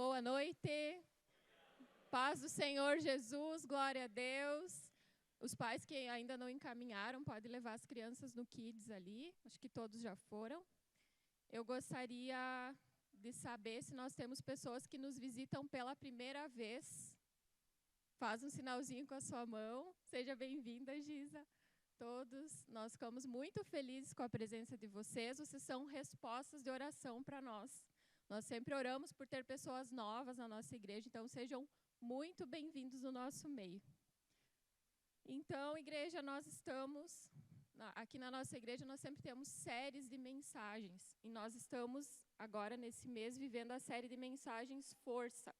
Boa noite, paz do Senhor Jesus, glória a Deus. Os pais que ainda não encaminharam podem levar as crianças no Kids ali, acho que todos já foram. Eu gostaria de saber se nós temos pessoas que nos visitam pela primeira vez. Faz um sinalzinho com a sua mão, seja bem-vinda, Giza. Todos, nós ficamos muito felizes com a presença de vocês, vocês são respostas de oração para nós. Nós sempre oramos por ter pessoas novas na nossa igreja, então sejam muito bem-vindos no nosso meio. Então, igreja, nós estamos, aqui na nossa igreja, nós sempre temos séries de mensagens. E nós estamos, agora nesse mês, vivendo a série de mensagens Força.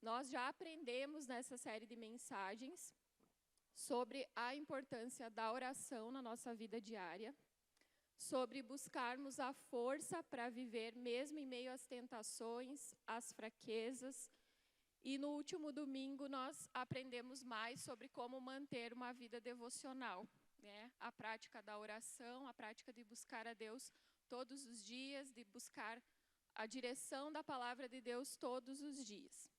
Nós já aprendemos nessa série de mensagens sobre a importância da oração na nossa vida diária, sobre buscarmos a força para viver mesmo em meio às tentações, às fraquezas. E no último domingo nós aprendemos mais sobre como manter uma vida devocional, né? A prática da oração, a prática de buscar a Deus todos os dias, de buscar a direção da palavra de Deus todos os dias.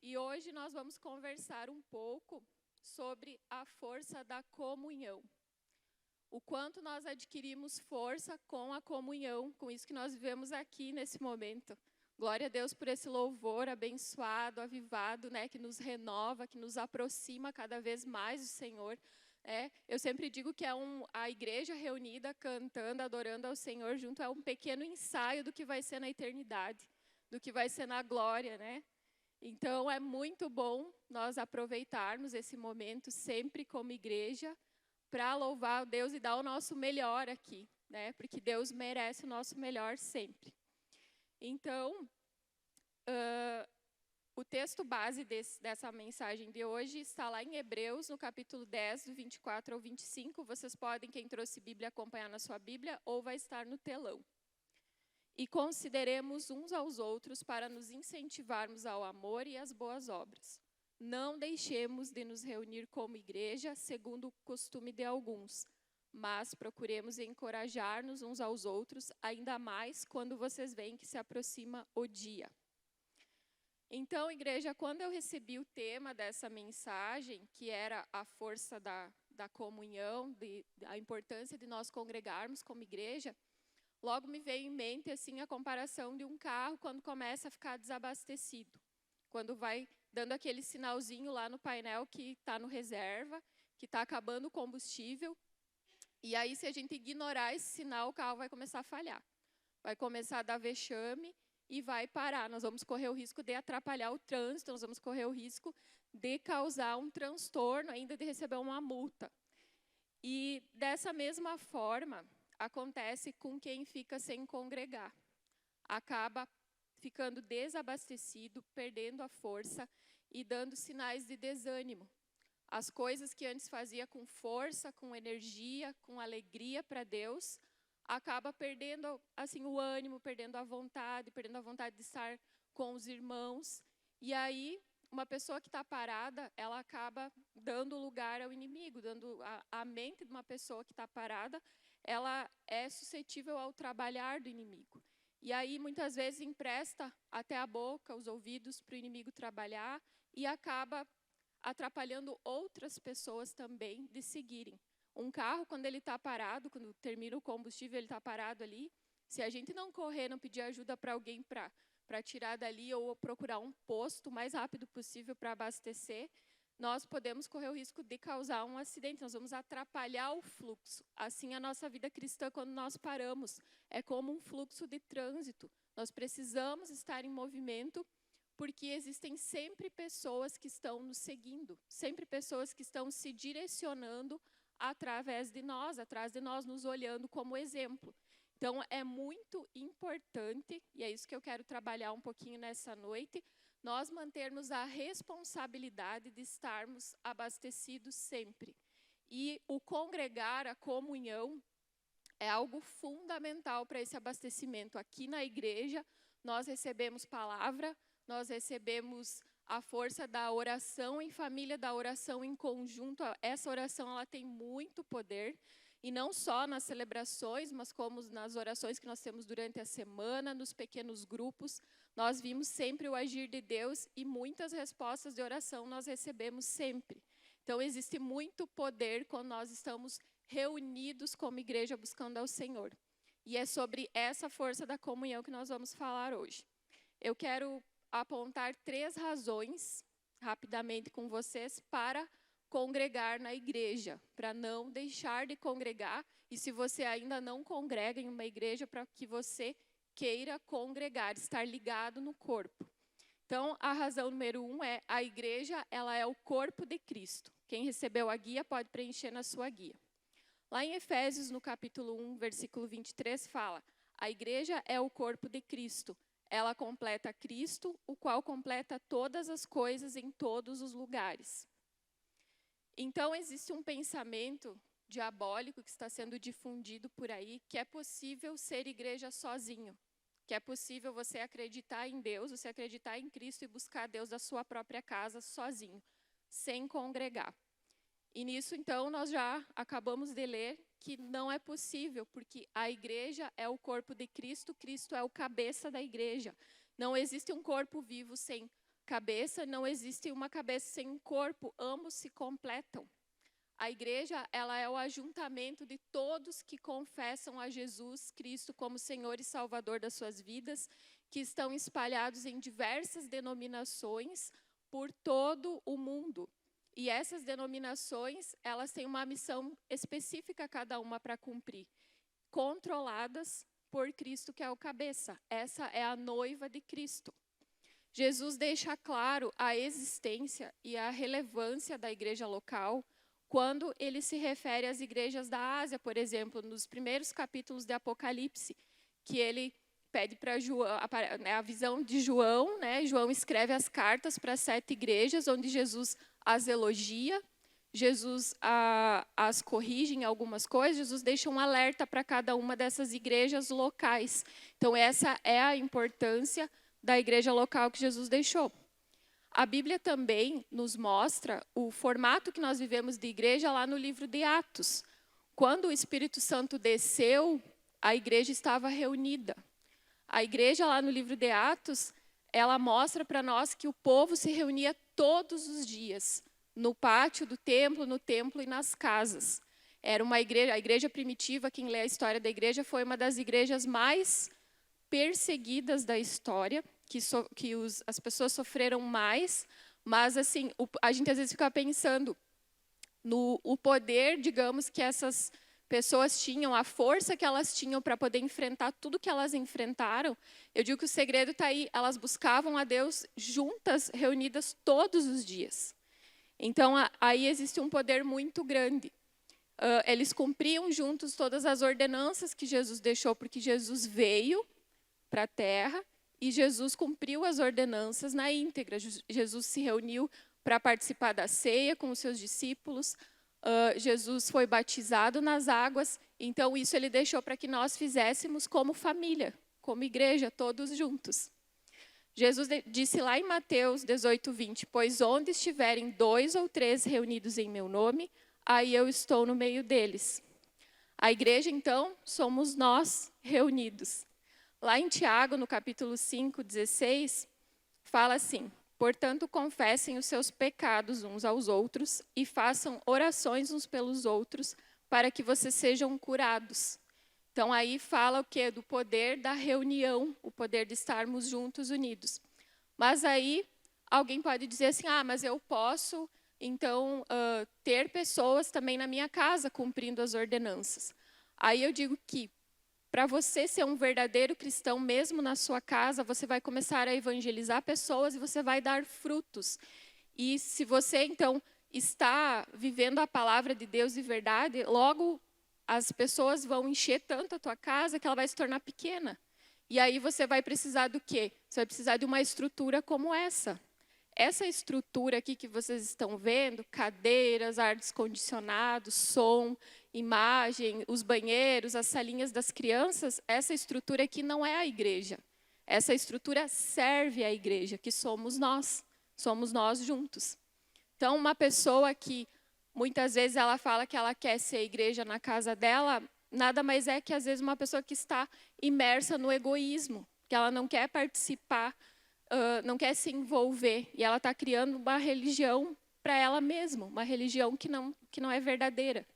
E hoje nós vamos conversar um pouco sobre a força da comunhão. O quanto nós adquirimos força com a comunhão, com isso que nós vivemos aqui nesse momento. Glória a Deus por esse louvor abençoado, avivado, né, que nos renova, que nos aproxima cada vez mais do Senhor. Eu sempre digo que a igreja reunida, cantando, adorando ao Senhor junto, é um pequeno ensaio do que vai ser na eternidade, do que vai ser na glória, né? Então, é muito bom nós aproveitarmos esse momento sempre como igreja, para louvar a Deus e dar o nosso melhor aqui, né? Porque Deus merece o nosso melhor sempre. Então, o texto base dessa mensagem de hoje está lá em Hebreus, no capítulo 10, do 24 ao 25. Vocês podem, quem trouxe Bíblia, acompanhar na sua Bíblia, ou vai estar no telão. E consideremos uns aos outros para nos incentivarmos ao amor e às boas obras. Não deixemos de nos reunir como igreja, segundo o costume de alguns, mas procuremos encorajar-nos uns aos outros, ainda mais quando vocês veem que se aproxima o dia. Então, igreja, quando eu recebi o tema dessa mensagem, que era a força da comunhão, a importância de nós congregarmos como igreja, logo me veio em mente assim, a comparação de um carro quando começa a ficar desabastecido. Quando vai dando aquele sinalzinho lá no painel que está no reserva, que está acabando o combustível. E aí, se a gente ignorar esse sinal, o carro vai começar a falhar. Vai começar a dar vexame e vai parar. Nós vamos correr o risco de atrapalhar o trânsito, nós vamos correr o risco de causar um transtorno, ainda de receber uma multa. E dessa mesma forma, acontece com quem fica sem congregar. Acaba ficando desabastecido, perdendo a força e dando sinais de desânimo. As coisas que antes fazia com força, com energia, com alegria para Deus, acaba perdendo assim, o ânimo, perdendo a vontade de estar com os irmãos. E aí, uma pessoa que está parada, ela acaba dando lugar ao inimigo, dando a mente de uma pessoa que está parada, ela é suscetível ao trabalhar do inimigo. E aí, muitas vezes, empresta até a boca, os ouvidos para o inimigo trabalhar e acaba atrapalhando outras pessoas também de seguirem. Um carro, quando ele está parado, quando termina o combustível, ele está parado ali, se a gente não correr, não pedir ajuda para alguém para tirar dali ou procurar um posto o mais rápido possível para abastecer, nós podemos correr o risco de causar um acidente, nós vamos atrapalhar o fluxo. Assim, a nossa vida cristã, quando nós paramos, é como um fluxo de trânsito. Nós precisamos estar em movimento, porque existem sempre pessoas que estão nos seguindo, sempre pessoas que estão se direcionando através de nós, atrás de nós, nos olhando como exemplo. Então, é muito importante, e é isso que eu quero trabalhar um pouquinho nessa noite, nós mantermos a responsabilidade de estarmos abastecidos sempre. E o congregar, a comunhão, é algo fundamental para esse abastecimento. Aqui na igreja, nós recebemos palavra, nós recebemos a força da oração em família, da oração em conjunto. Essa oração ela tem muito poder. E não só nas celebrações, mas como nas orações que nós temos durante a semana, nos pequenos grupos, nós vimos sempre o agir de Deus e muitas respostas de oração nós recebemos sempre. Então, existe muito poder quando nós estamos reunidos como igreja buscando ao Senhor. E é sobre essa força da comunhão que nós vamos falar hoje. Eu quero apontar 3 razões, rapidamente com vocês, para congregar na igreja, para não deixar de congregar. E se você ainda não congrega em uma igreja, para que você queira congregar, estar ligado no corpo. Então, a razão número 1 é: a igreja, ela é o corpo de Cristo. Quem recebeu a guia pode preencher na sua guia. Lá em Efésios, no capítulo 1, versículo 23, fala: a igreja é o corpo de Cristo. Ela completa Cristo, o qual completa todas as coisas em todos os lugares. Então, existe um pensamento diabólico que está sendo difundido por aí, que é possível ser igreja sozinho, que é possível você acreditar em Deus, você acreditar em Cristo e buscar Deus da sua própria casa sozinho, sem congregar. E nisso, então, nós já acabamos de ler que não é possível, porque a igreja é o corpo de Cristo, Cristo é o cabeça da igreja. Não existe um corpo vivo sem cabeça, não existe uma cabeça sem um corpo, ambos se completam. A igreja, ela é o ajuntamento de todos que confessam a Jesus Cristo como Senhor e Salvador das suas vidas, que estão espalhados em diversas denominações por todo o mundo. E essas denominações, elas têm uma missão específica cada uma para cumprir, controladas por Cristo, que é o cabeça. Essa é a noiva de Cristo. Jesus deixa claro a existência e a relevância da igreja local quando ele se refere às igrejas da Ásia, por exemplo, nos primeiros capítulos de Apocalipse, que ele pede para João, a visão de João, né? João escreve as cartas para 7 igrejas, onde Jesus as elogia, Jesus as corrige em algumas coisas, Jesus deixa um alerta para cada uma dessas igrejas locais. Então, essa é a importância da igreja local que Jesus deixou. A Bíblia também nos mostra o formato que nós vivemos de igreja lá no livro de Atos. Quando o Espírito Santo desceu, a igreja estava reunida. A igreja lá no livro de Atos, ela mostra para nós que o povo se reunia todos os dias, no pátio do templo, no templo e nas casas. Era uma igreja, a igreja primitiva, quem lê a história da igreja, foi uma das igrejas mais perseguidas da história, as pessoas sofreram mais, mas assim, a gente às vezes fica pensando no poder, digamos, que essas pessoas tinham, a força que elas tinham para poder enfrentar tudo que elas enfrentaram. Eu digo que o segredo está aí, elas buscavam a Deus juntas, reunidas todos os dias. Então, aí existe um poder muito grande. Eles cumpriam juntos todas as ordenanças que Jesus deixou, porque Jesus veio para a terra e Jesus cumpriu as ordenanças na íntegra. Jesus se reuniu para participar da ceia com os seus discípulos. Jesus foi batizado nas águas. Então, isso ele deixou para que nós fizéssemos como família, como igreja, todos juntos. Jesus disse lá em Mateus 18:20, pois onde estiverem 2 ou 3 reunidos em meu nome, aí eu estou no meio deles. A igreja, então, somos nós reunidos. Lá em Tiago, no capítulo 5:16, fala assim: portanto, confessem os seus pecados uns aos outros e façam orações uns pelos outros para que vocês sejam curados. Então, aí fala o quê? Do poder da reunião, o poder de estarmos juntos, unidos. Mas aí, alguém pode dizer assim, mas eu posso, então, ter pessoas também na minha casa cumprindo as ordenanças. Aí eu digo que, para você ser um verdadeiro cristão, mesmo na sua casa, você vai começar a evangelizar pessoas e você vai dar frutos. E se você, então, está vivendo a palavra de Deus de verdade, logo as pessoas vão encher tanto a tua casa que ela vai se tornar pequena. E aí você vai precisar do quê? Você vai precisar de uma estrutura como essa. Essa estrutura aqui que vocês estão vendo, cadeiras, ar-condicionado, som, imagem, os banheiros, as salinhas das crianças, essa estrutura aqui não é a igreja. Essa estrutura serve à igreja, que somos nós juntos. Então, uma pessoa que Muitas vezes ela fala que ela quer ser igreja na casa dela, nada mais é que às vezes uma pessoa que está imersa no egoísmo, que ela não quer participar, não quer se envolver, e ela está criando uma religião para ela mesma, uma religião que não é verdadeira,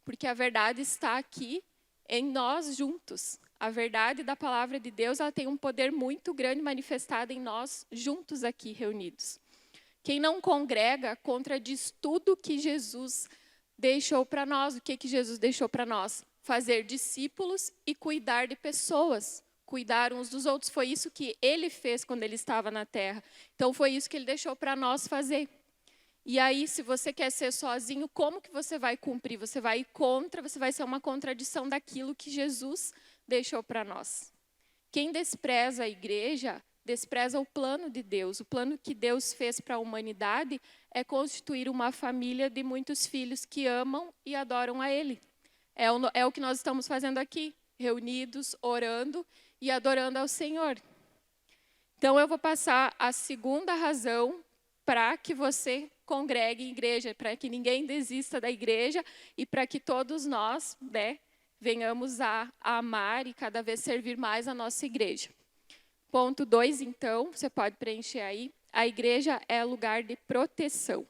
porque a verdade está aqui em nós juntos. A verdade da palavra de Deus, ela tem um poder muito grande manifestado em nós juntos aqui reunidos. Quem não congrega contradiz tudo que Jesus deixou para nós. O que Jesus deixou para nós? Fazer discípulos e cuidar de pessoas. Cuidar uns dos outros. Foi isso que ele fez quando ele estava na terra. Então, foi isso que ele deixou para nós fazer. E aí, se você quer ser sozinho, como que você vai cumprir? Você vai ir contra, você vai ser uma contradição daquilo que Jesus deixou para nós. Quem despreza a igreja, despreza o plano de Deus. O plano que Deus fez para a humanidade é constituir uma família de muitos filhos que amam e adoram a Ele. É o que nós estamos fazendo aqui, reunidos, orando e adorando ao Senhor. Então, eu vou passar a segunda razão para que você congregue em igreja, para que ninguém desista da igreja e para que todos nós, venhamos a amar e cada vez servir mais a nossa igreja. Ponto 2, então, você pode preencher aí. A igreja é lugar de proteção.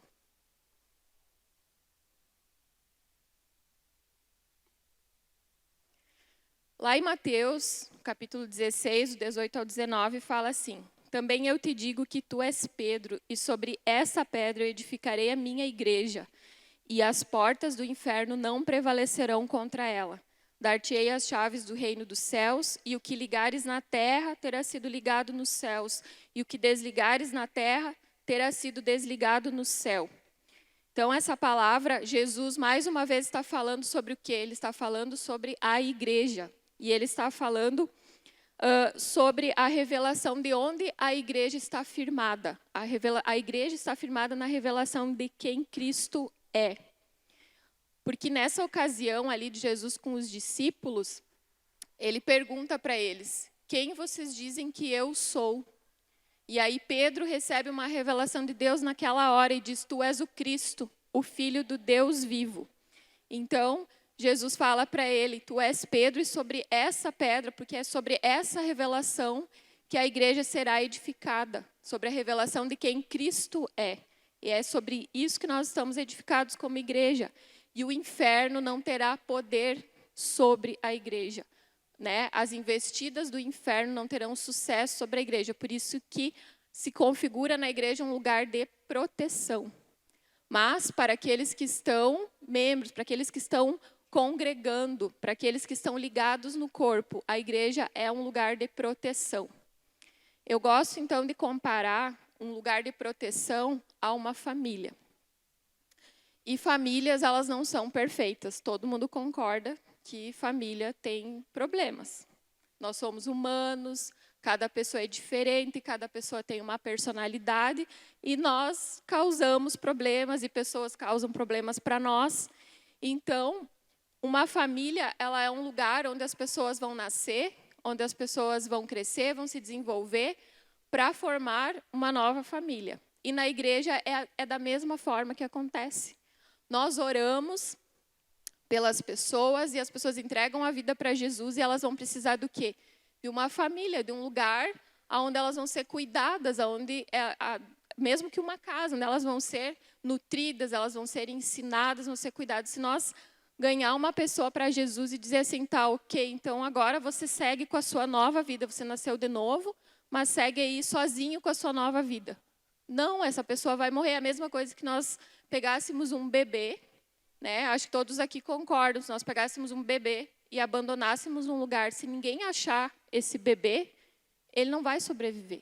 Lá em Mateus, capítulo 16, do 18 ao 19, fala assim: também eu te digo que tu és Pedro, e sobre essa pedra eu edificarei a minha igreja, e as portas do inferno não prevalecerão contra ela. Dar-te-ei as chaves do reino dos céus, e o que ligares na terra terá sido ligado nos céus, e o que desligares na terra terá sido desligado no céu. Então, essa palavra, Jesus mais uma vez está falando sobre o quê? Ele está falando sobre a igreja. E ele está falando sobre a revelação de onde a igreja está firmada. A igreja está firmada na revelação de quem Cristo é. Porque nessa ocasião ali de Jesus com os discípulos, ele pergunta para eles: quem vocês dizem que eu sou? E aí Pedro recebe uma revelação de Deus naquela hora e diz: tu és o Cristo, o Filho do Deus vivo. Então, Jesus fala para ele: tu és Pedro, e sobre essa pedra, porque é sobre essa revelação que a igreja será edificada, sobre a revelação de quem Cristo é. E é sobre isso que nós estamos edificados como igreja. E o inferno não terá poder sobre a igreja. As investidas do inferno não terão sucesso sobre a igreja. Por isso que se configura na igreja um lugar de proteção. Mas para aqueles que estão membros, para aqueles que estão congregando, para aqueles que estão ligados no corpo, a igreja é um lugar de proteção. Eu gosto então de comparar um lugar de proteção a uma família. E famílias, elas não são perfeitas. Todo mundo concorda que família tem problemas. Nós somos humanos, cada pessoa é diferente, cada pessoa tem uma personalidade, e nós causamos problemas, e pessoas causam problemas para nós. Então, uma família, ela é um lugar onde as pessoas vão nascer, onde as pessoas vão crescer, vão se desenvolver, para formar uma nova família. E na igreja é da mesma forma que acontece. Nós oramos pelas pessoas e as pessoas entregam a vida para Jesus e elas vão precisar do quê? De uma família, de um lugar onde elas vão ser cuidadas, mesmo que uma casa, onde elas vão ser nutridas, elas vão ser ensinadas, vão ser cuidadas. Se nós ganhar uma pessoa para Jesus e dizer assim, tá, ok, então agora você segue com a sua nova vida, você nasceu de novo, mas segue aí sozinho com a sua nova vida. Não, essa pessoa vai morrer. A mesma coisa que nós pegássemos um bebê, acho que todos aqui concordam, se nós pegássemos um bebê e abandonássemos um lugar, se ninguém achar esse bebê, ele não vai sobreviver.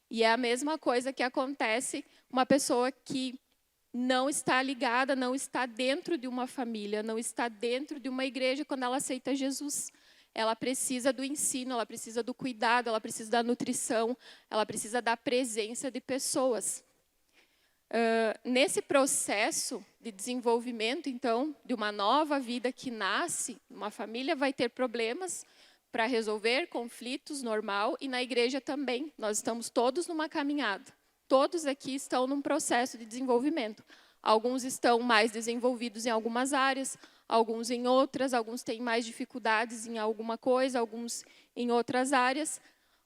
E é a mesma coisa que acontece uma pessoa que não está ligada, não está dentro de uma família, não está dentro de uma igreja quando ela aceita Jesus. Ela precisa do ensino, ela precisa do cuidado, ela precisa da nutrição, ela precisa da presença de pessoas. Nesse processo de desenvolvimento, então, de uma nova vida que nasce, uma família vai ter problemas para resolver, conflitos, normal, e na igreja também. Nós estamos todos numa caminhada. Todos aqui estão num processo de desenvolvimento. Alguns estão mais desenvolvidos em algumas áreas, alguns em outras, alguns têm mais dificuldades em alguma coisa, alguns em outras áreas.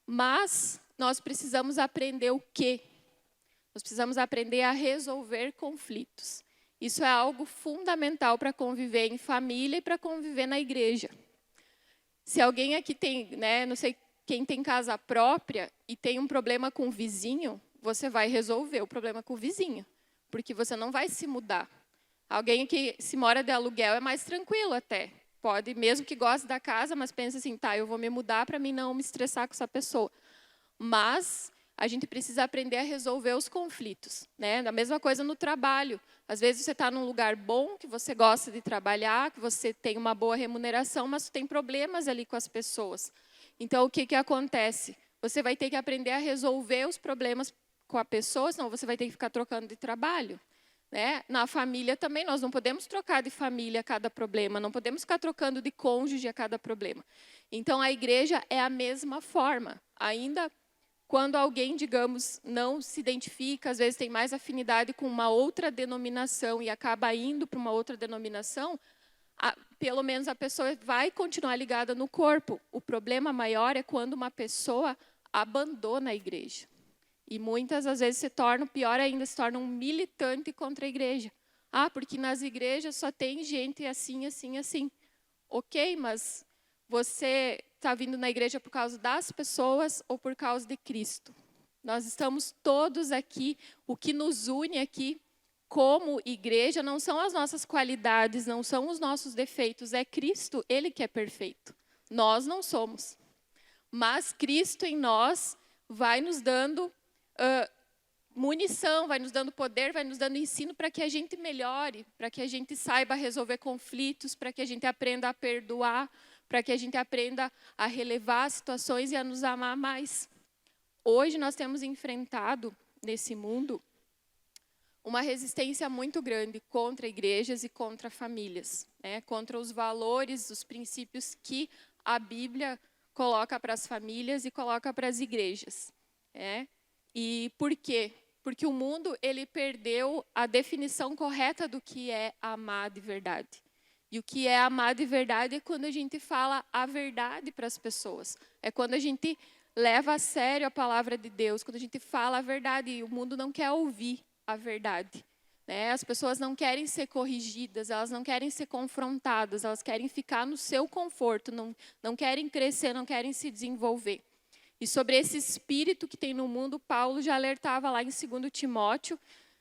Mas nós precisamos aprender o quê? Nós precisamos aprender a resolver conflitos. Isso é algo fundamental para conviver em família e para conviver na igreja. Se alguém aqui tem, não sei quem tem casa própria e tem um problema com o vizinho, você vai resolver o problema com o vizinho, porque você não vai se mudar. Alguém que se mora de aluguel é mais tranquilo até. Pode, mesmo que goste da casa, mas pensa assim, tá, eu vou me mudar para mim não me estressar com essa pessoa. Mas a gente precisa aprender a resolver os conflitos, Da mesma coisa no trabalho. Às vezes você está num lugar bom, que você gosta de trabalhar, que você tem uma boa remuneração, mas tem problemas ali com as pessoas. Então, o que acontece? Você vai ter que aprender a resolver os problemas com a pessoa, senão você vai ter que ficar trocando de trabalho. Na família também, nós não podemos trocar de família a cada problema, não podemos ficar trocando de cônjuge a cada problema. Então, a igreja é a mesma forma. Ainda quando alguém, digamos, não se identifica, às vezes tem mais afinidade com uma outra denominação e acaba indo para uma outra denominação, pelo menos a pessoa vai continuar ligada no corpo. O problema maior é quando uma pessoa abandona a igreja. E muitas, às vezes, pior ainda, se torna um militante contra a igreja. Porque nas igrejas só tem gente assim, assim, assim. Ok, mas você está vindo na igreja por causa das pessoas ou por causa de Cristo? Nós estamos todos aqui, o que nos une aqui como igreja não são as nossas qualidades, não são os nossos defeitos, é Cristo, Ele que é perfeito. Nós não somos. Mas Cristo em nós vai nos dando munição, vai nos dando poder, vai nos dando ensino para que a gente melhore, para que a gente saiba resolver conflitos, para que a gente aprenda a perdoar, para que a gente aprenda a relevar as situações e a nos amar mais. Hoje nós temos enfrentado, nesse mundo, uma resistência muito grande contra igrejas e contra famílias, contra os valores, os princípios que a Bíblia coloca para as famílias e coloca para as igrejas. E por quê? Porque o mundo ele perdeu a definição correta do que é amar de verdade. E o que é amar de verdade é quando a gente fala a verdade para as pessoas. É quando a gente leva a sério a palavra de Deus, quando a gente fala a verdade. E o mundo não quer ouvir a verdade. As pessoas não querem ser corrigidas, elas não querem ser confrontadas, elas querem ficar no seu conforto, não querem crescer, não querem se desenvolver. E sobre esse espírito que tem no mundo, Paulo já alertava lá em 2 Timóteo,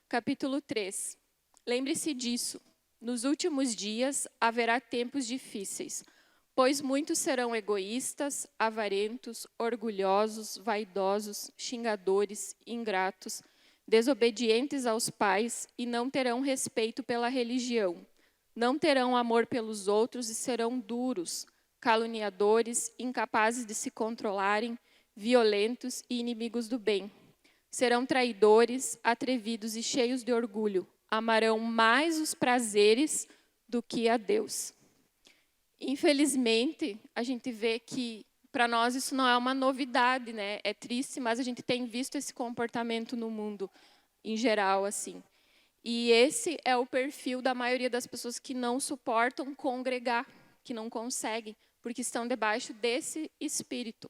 capítulo 3. Lembre-se disso. Nos últimos dias haverá tempos difíceis, pois muitos serão egoístas, avarentos, orgulhosos, vaidosos, xingadores, ingratos, desobedientes aos pais e não terão respeito pela religião. Não terão amor pelos outros e serão duros, caluniadores, incapazes de se controlarem, violentos e inimigos do bem. Serão traidores, atrevidos e cheios de orgulho. Amarão mais os prazeres do que a Deus. Infelizmente, a gente vê que para nós isso não é uma novidade, É triste, mas a gente tem visto esse comportamento no mundo em geral, assim. E esse é o perfil da maioria das pessoas que não suportam congregar, que não conseguem, porque estão debaixo desse espírito.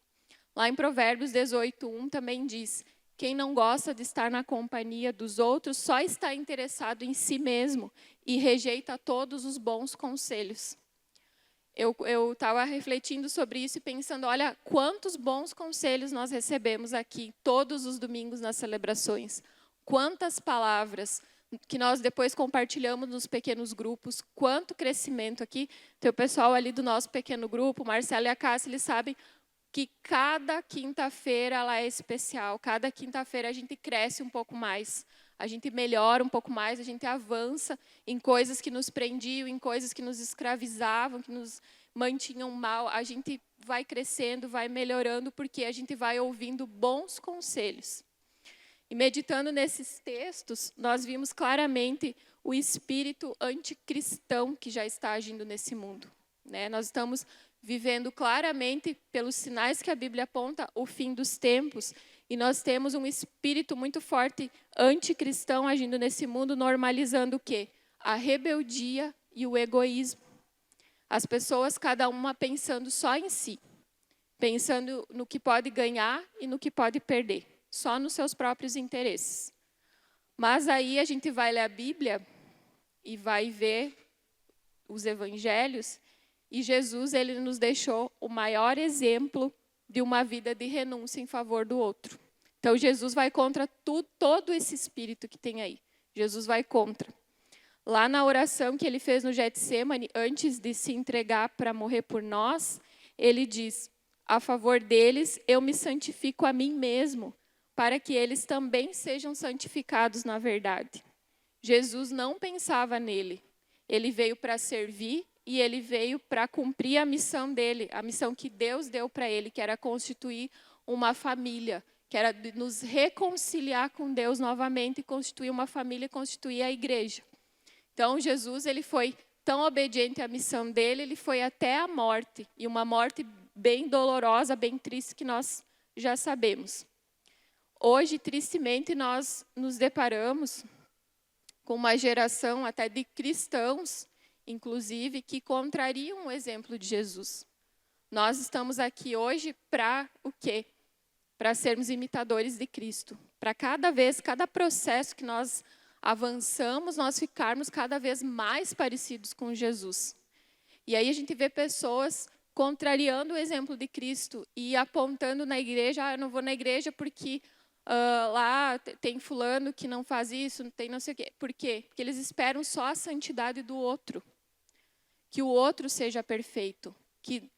Lá em Provérbios 18:1 também diz: quem não gosta de estar na companhia dos outros só está interessado em si mesmo e rejeita todos os bons conselhos. Eu estava refletindo sobre isso e pensando, olha, quantos bons conselhos nós recebemos aqui, todos os domingos nas celebrações. Quantas palavras que nós depois compartilhamos nos pequenos grupos, quanto crescimento aqui. Tem o pessoal ali do nosso pequeno grupo, o Marcelo e a Cássia, eles sabem que cada quinta-feira ela é especial, cada quinta-feira a gente cresce um pouco mais, a gente melhora um pouco mais, a gente avança em coisas que nos prendiam, em coisas que nos escravizavam, que nos mantinham mal, a gente vai crescendo, vai melhorando, porque a gente vai ouvindo bons conselhos. E meditando nesses textos, nós vimos claramente o espírito anticristão que já está agindo nesse mundo. Nós estamos vivendo claramente, pelos sinais que a Bíblia aponta, o fim dos tempos. E nós temos um espírito muito forte anticristão agindo nesse mundo, normalizando o quê? A rebeldia e o egoísmo. As pessoas, cada uma pensando só em si, pensando no que pode ganhar e no que pode perder, só nos seus próprios interesses. Mas aí a gente vai ler a Bíblia e vai ver os evangelhos, e Jesus, ele nos deixou o maior exemplo de uma vida de renúncia em favor do outro. Então, Jesus vai contra todo esse espírito que tem aí. Jesus vai contra. Lá na oração que ele fez no Getsemane, antes de se entregar para morrer por nós, ele diz: a favor deles, eu me santifico a mim mesmo, para que eles também sejam santificados na verdade. Jesus não pensava nele. Ele veio para servir e ele veio para cumprir a missão dele, a missão que Deus deu para ele, que era constituir uma família, que era nos reconciliar com Deus novamente e constituir uma família e constituir a igreja. Então, Jesus, ele foi tão obediente à missão dele, ele foi até a morte, e uma morte bem dolorosa, bem triste, que nós já sabemos. Hoje, tristemente, nós nos deparamos com uma geração até de cristãos, inclusive, que contrariam o exemplo de Jesus. Nós estamos aqui hoje para o quê? Para sermos imitadores de Cristo. Para cada vez, cada processo que nós avançamos, nós ficarmos cada vez mais parecidos com Jesus. E aí a gente vê pessoas contrariando o exemplo de Cristo e apontando na igreja: eu não vou na igreja porque lá tem fulano que não faz isso, tem não sei o quê. Por quê? Porque eles esperam só a santidade do outro. Que o outro seja perfeito. Que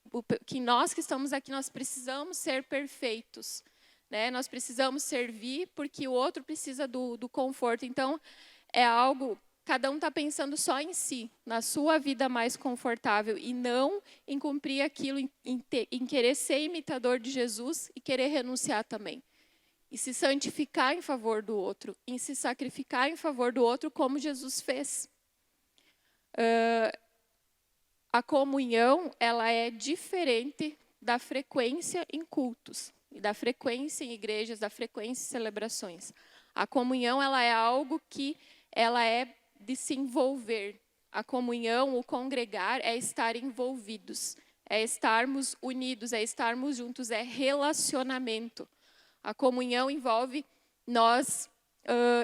nós que estamos aqui, nós precisamos ser perfeitos. Né? Nós precisamos servir porque o outro precisa do conforto. Então, é algo, cada um está pensando só em si, na sua vida mais confortável, e não em cumprir aquilo, em querer ser imitador de Jesus e querer renunciar também. E se santificar em favor do outro, em se sacrificar em favor do outro, como Jesus fez. A comunhão, ela é diferente da frequência em cultos, e da frequência em igrejas, da frequência em celebrações. A comunhão, ela é algo que ela é de se envolver. A comunhão, o congregar, é estar envolvidos, é estarmos unidos, é estarmos juntos, é relacionamento. A comunhão envolve nós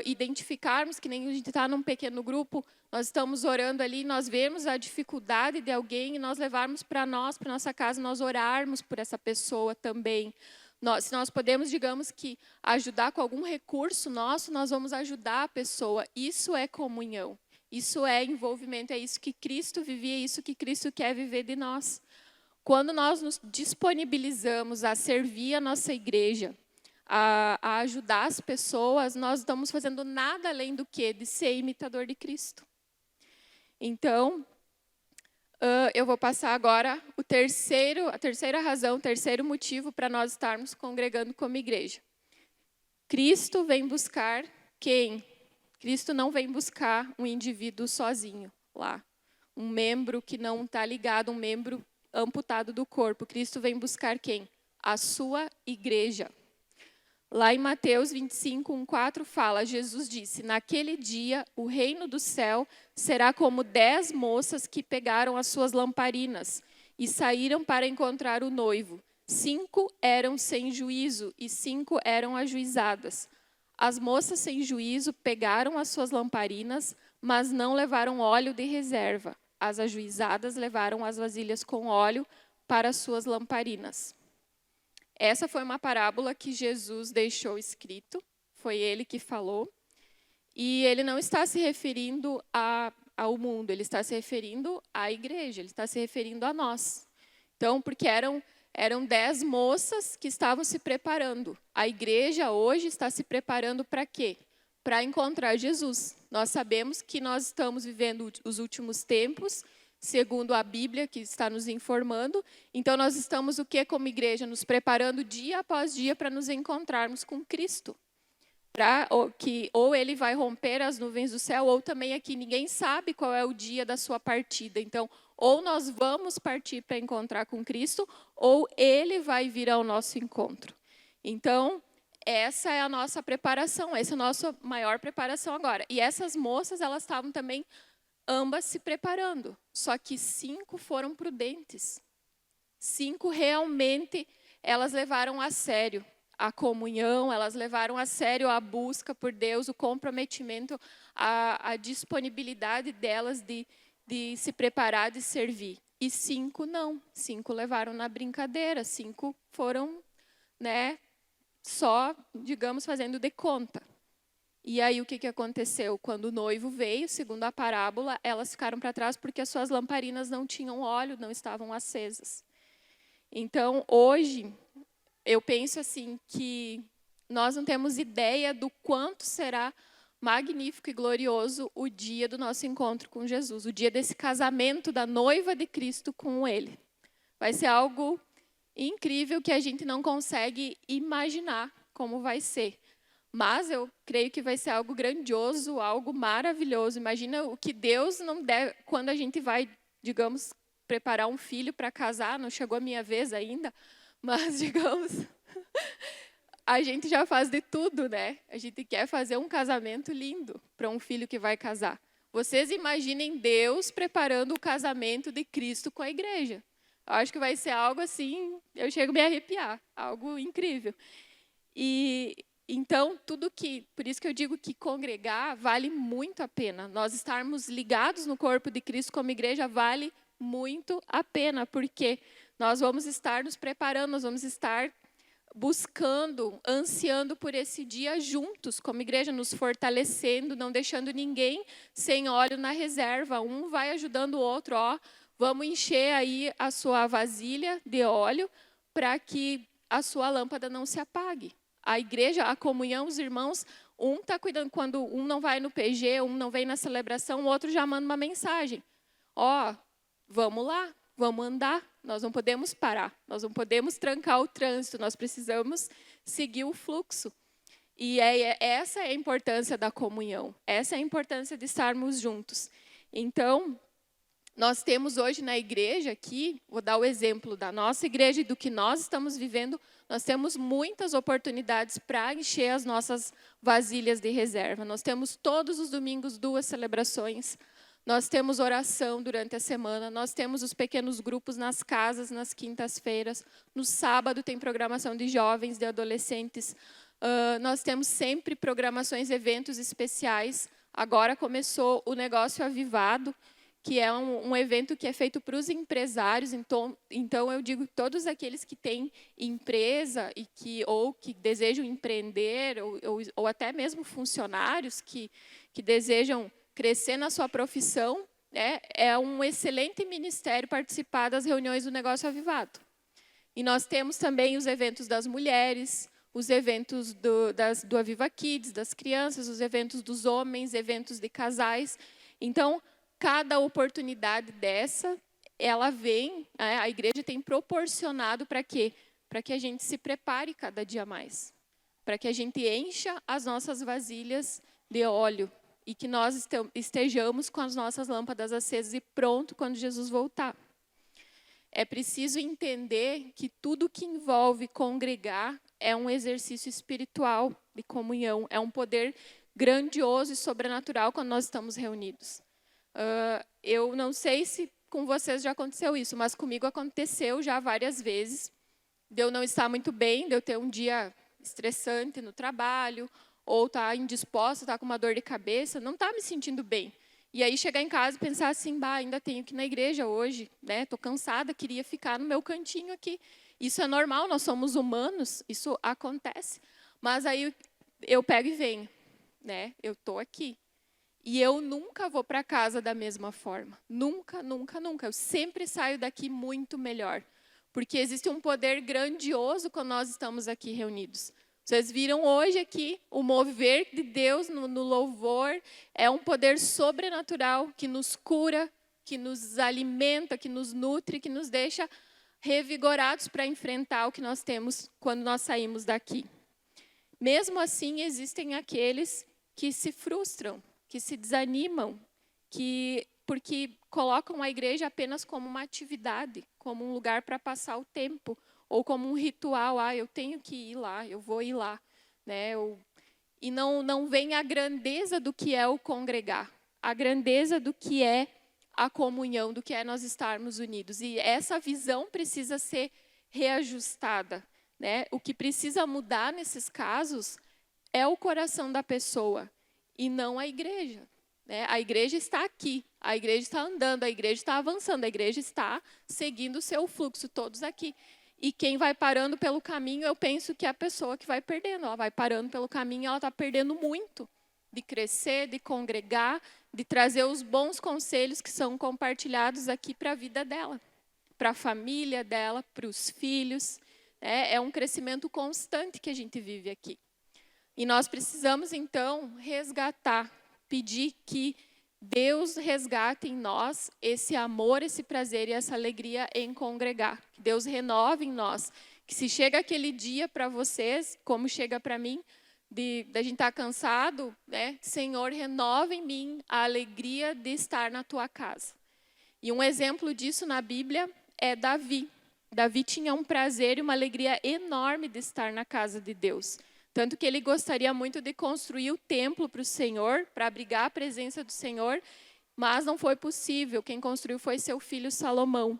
identificarmos, que nem a gente está num pequeno grupo, nós estamos orando ali, nós vemos a dificuldade de alguém e nós levarmos para nossa casa, nós orarmos por essa pessoa também. Se nós podemos, digamos que, ajudar com algum recurso nosso, nós vamos ajudar a pessoa. Isso é comunhão, isso é envolvimento, é isso que Cristo vivia, é isso que Cristo quer viver de nós. Quando nós nos disponibilizamos a servir a nossa igreja, a ajudar as pessoas, nós não estamos fazendo nada além do que? De ser imitador de Cristo. Então, eu vou passar agora a terceira razão, o terceiro motivo para nós estarmos congregando como igreja. Cristo vem buscar quem? Cristo não vem buscar um indivíduo sozinho lá. Um membro que não está ligado, um membro amputado do corpo. Cristo vem buscar quem? A sua igreja. Lá em Mateus 25, 1,4 fala, Jesus disse: naquele dia o reino do céu será como 10 moças que pegaram as suas lamparinas e saíram para encontrar o noivo. 5 eram sem juízo e 5 eram ajuizadas. As moças sem juízo pegaram as suas lamparinas, mas não levaram óleo de reserva. As ajuizadas levaram as vasilhas com óleo para as suas lamparinas. Essa foi uma parábola que Jesus deixou escrito, foi ele que falou, e ele não está se referindo ao mundo, ele está se referindo à igreja, ele está se referindo a nós. Então, porque eram 10 moças que estavam se preparando. A igreja hoje está se preparando para quê? Para encontrar Jesus. Nós sabemos que nós estamos vivendo os últimos tempos, segundo a Bíblia, que está nos informando. Então, nós estamos o quê como igreja? Nos preparando dia após dia para nos encontrarmos com Cristo. Ou ele vai romper as nuvens do céu, ou também aqui ninguém sabe qual é o dia da sua partida. Então, ou nós vamos partir para encontrar com Cristo, ou ele vai vir ao nosso encontro. Então, essa é a nossa preparação, essa é a nossa maior preparação agora. E essas moças, elas estavam também ambas se preparando, só que 5 foram prudentes. 5 realmente, elas levaram a sério a comunhão, elas levaram a sério a busca por Deus, o comprometimento, a disponibilidade delas de se preparar, de servir. E 5 não, 5 levaram na brincadeira, 5 foram, né, só, digamos, fazendo de conta. E aí o que aconteceu? Quando o noivo veio, segundo a parábola, elas ficaram para trás porque as suas lamparinas não tinham óleo, não estavam acesas. Então, hoje, eu penso assim que nós não temos ideia do quanto será magnífico e glorioso o dia do nosso encontro com Jesus, o dia desse casamento da noiva de Cristo com Ele. Vai ser algo incrível que a gente não consegue imaginar como vai ser. Mas eu creio que vai ser algo grandioso, algo maravilhoso. Imagina o que Deus não deve, quando a gente vai, digamos, preparar um filho para casar, não chegou a minha vez ainda, mas, digamos, a gente já faz de tudo, né? A gente quer fazer um casamento lindo para um filho que vai casar. Vocês imaginem Deus preparando o casamento de Cristo com a igreja. Eu acho que vai ser algo assim, eu chego a me arrepiar, algo incrível. E então, por isso que eu digo que congregar vale muito a pena. Nós estarmos ligados no corpo de Cristo como igreja vale muito a pena, porque nós vamos estar nos preparando, nós vamos estar buscando, ansiando por esse dia juntos, como igreja, nos fortalecendo, não deixando ninguém sem óleo na reserva. Um vai ajudando o outro, vamos encher aí a sua vasilha de óleo para que a sua lâmpada não se apague. A igreja, a comunhão, os irmãos, um está cuidando, quando um não vai no PG, um não vem na celebração, o outro já manda uma mensagem. Vamos lá, vamos andar, nós não podemos parar, nós não podemos trancar o trânsito, nós precisamos seguir o fluxo. E essa é a importância da comunhão, essa é a importância de estarmos juntos. Então, nós temos hoje na igreja aqui, vou dar o exemplo da nossa igreja e do que nós estamos vivendo, nós temos muitas oportunidades para encher as nossas vasilhas de reserva. Nós temos todos os domingos 2 celebrações, nós temos oração durante a semana, nós temos os pequenos grupos nas casas, nas quintas-feiras, no sábado tem programação de jovens, de adolescentes, nós temos sempre programações, eventos especiais. Agora começou o Negócio Avivado, que é um evento que é feito para os empresários. Então eu digo que todos aqueles que têm empresa ou que desejam empreender, ou até mesmo funcionários que desejam crescer na sua profissão, é um excelente ministério participar das reuniões do Negócio Avivado. E nós temos também os eventos das mulheres, os eventos do Aviva Kids, das crianças, os eventos dos homens, eventos de casais. Então, cada oportunidade dessa, ela vem, a igreja tem proporcionado para quê? Para que a gente se prepare cada dia mais. Para que a gente encha as nossas vasilhas de óleo e que nós estejamos com as nossas lâmpadas acesas e pronto quando Jesus voltar. É preciso entender que tudo que envolve congregar é um exercício espiritual de comunhão, é um poder grandioso e sobrenatural quando nós estamos reunidos. Eu não sei se com vocês já aconteceu isso, mas comigo aconteceu já várias vezes, de eu não estar muito bem, de eu ter um dia estressante no trabalho, ou estar indisposta, estar com uma dor de cabeça, não estar me sentindo bem. E aí chegar em casa e pensar assim, ainda tenho que ir na igreja hoje, né? Estou cansada, queria ficar no meu cantinho aqui. Isso é normal, nós somos humanos, isso acontece. Mas aí eu pego e venho, né? Eu estou aqui. E eu nunca vou para casa da mesma forma. Nunca, nunca, nunca. Eu sempre saio daqui muito melhor. Porque existe um poder grandioso quando nós estamos aqui reunidos. Vocês viram hoje aqui o mover de Deus no louvor. É um poder sobrenatural que nos cura, que nos alimenta, que nos nutre, que nos deixa revigorados para enfrentar o que nós temos quando nós saímos daqui. Mesmo assim, existem aqueles que se frustram, que se desanimam, porque colocam a igreja apenas como uma atividade, como um lugar para passar o tempo, ou como um ritual, eu tenho que ir lá, eu vou ir lá. né? E não vem a grandeza do que é o congregar, a grandeza do que é a comunhão, do que é nós estarmos unidos. E essa visão precisa ser reajustada, né? O que precisa mudar nesses casos é o coração da pessoa e não a igreja, né? A igreja está aqui, a igreja está andando, a igreja está avançando, a igreja está seguindo o seu fluxo, todos aqui. E quem vai parando pelo caminho, eu penso que é a pessoa que vai perdendo. Ela vai parando pelo caminho, ela está perdendo muito de crescer, de congregar, de trazer os bons conselhos que são compartilhados aqui para a vida dela, para a família dela, para os filhos. É um crescimento constante que a gente vive aqui. E nós precisamos, então, resgatar, pedir que Deus resgate em nós esse amor, esse prazer e essa alegria em congregar. Que Deus renove em nós. Que se chega aquele dia para vocês, como chega para mim, da gente estar cansado, né? Senhor, renova em mim a alegria de estar na tua casa. E um exemplo disso na Bíblia é Davi. Davi tinha um prazer e uma alegria enorme de estar na casa de Deus. Tanto que ele gostaria muito de construir o templo para o Senhor, para abrigar a presença do Senhor, mas não foi possível. Quem construiu foi seu filho Salomão.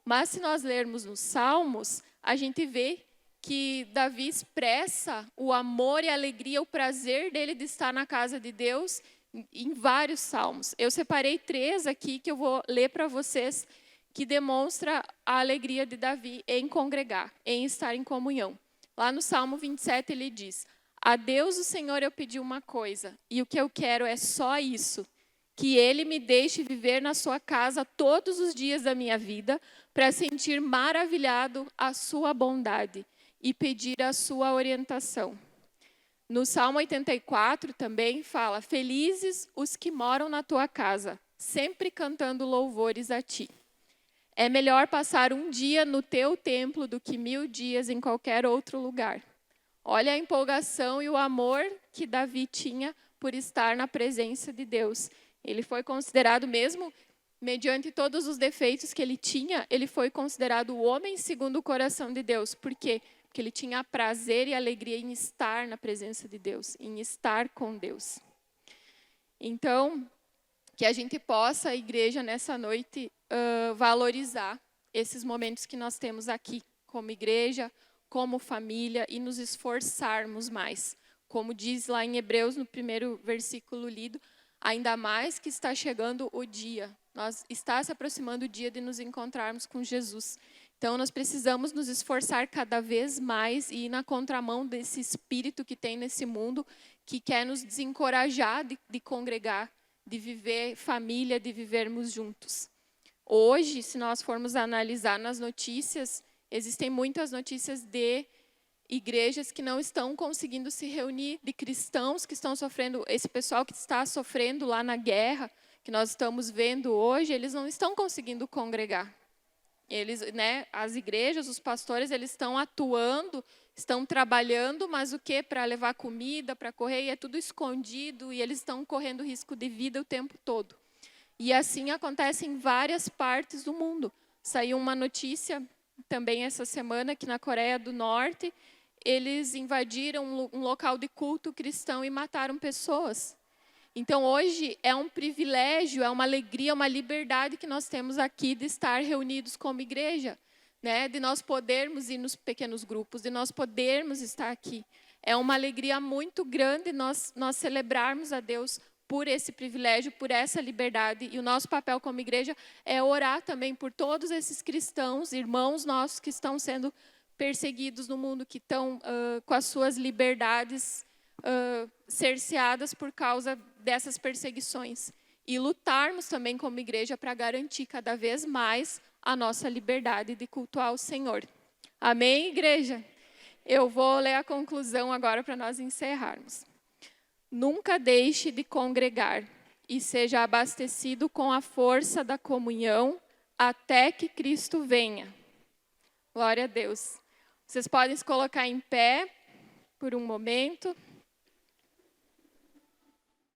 Mas se nós lermos nos Salmos, a gente vê que Davi expressa o amor e a alegria, o prazer dele de estar na casa de Deus em vários salmos. Eu separei 3 aqui que eu vou ler para vocês, que demonstra a alegria de Davi em congregar, em estar em comunhão. Lá no Salmo 27 ele diz: a Deus o Senhor eu pedi uma coisa, e o que eu quero é só isso, que Ele me deixe viver na sua casa todos os dias da minha vida, para sentir maravilhado a sua bondade e pedir a sua orientação. No Salmo 84 também fala: felizes os que moram na tua casa, sempre cantando louvores a ti. É melhor passar um dia no teu templo do que 1000 dias em qualquer outro lugar. Olha a empolgação e o amor que Davi tinha por estar na presença de Deus. Ele foi considerado, mesmo mediante todos os defeitos que ele tinha, ele foi considerado o homem segundo o coração de Deus. Por quê? Porque ele tinha prazer e alegria em estar na presença de Deus, em estar com Deus. Então, que a gente possa, a igreja, nessa noite, valorizar esses momentos que nós temos aqui, como igreja, como família, e nos esforçarmos mais. Como diz lá em Hebreus, no primeiro versículo lido, ainda mais que está chegando o dia, está se aproximando o dia de nos encontrarmos com Jesus. Então, nós precisamos nos esforçar cada vez mais e ir na contramão desse espírito que tem nesse mundo, que quer nos desencorajar de congregar, de viver família, de vivermos juntos. Hoje, se nós formos analisar nas notícias, existem muitas notícias de igrejas que não estão conseguindo se reunir, de cristãos que estão sofrendo, esse pessoal que está sofrendo lá na guerra, que nós estamos vendo hoje, eles não estão conseguindo congregar. Eles, né, as igrejas, os pastores, eles estão atuando, estão trabalhando, mas o quê? Para levar comida, para correr, e é tudo escondido, e eles estão correndo risco de vida o tempo todo. E assim acontece em várias partes do mundo. Saiu uma notícia também essa semana que na Coreia do Norte, eles invadiram um local de culto cristão e mataram pessoas. Então, hoje é um privilégio, é uma alegria, uma liberdade que nós temos aqui de estar reunidos como igreja, né? De nós podermos ir nos pequenos grupos, de nós podermos estar aqui. É uma alegria muito grande nós celebrarmos a Deus por esse privilégio, por essa liberdade. E o nosso papel como igreja é orar também por todos esses cristãos, irmãos nossos que estão sendo perseguidos no mundo, que estão com as suas liberdades cerceadas por causa dessas perseguições. E lutarmos também como igreja para garantir cada vez mais a nossa liberdade de cultuar o Senhor. Amém, igreja? Eu vou ler a conclusão agora para nós encerrarmos. Nunca deixe de congregar e seja abastecido com a força da comunhão até que Cristo venha. Glória a Deus. Vocês podem se colocar em pé por um momento.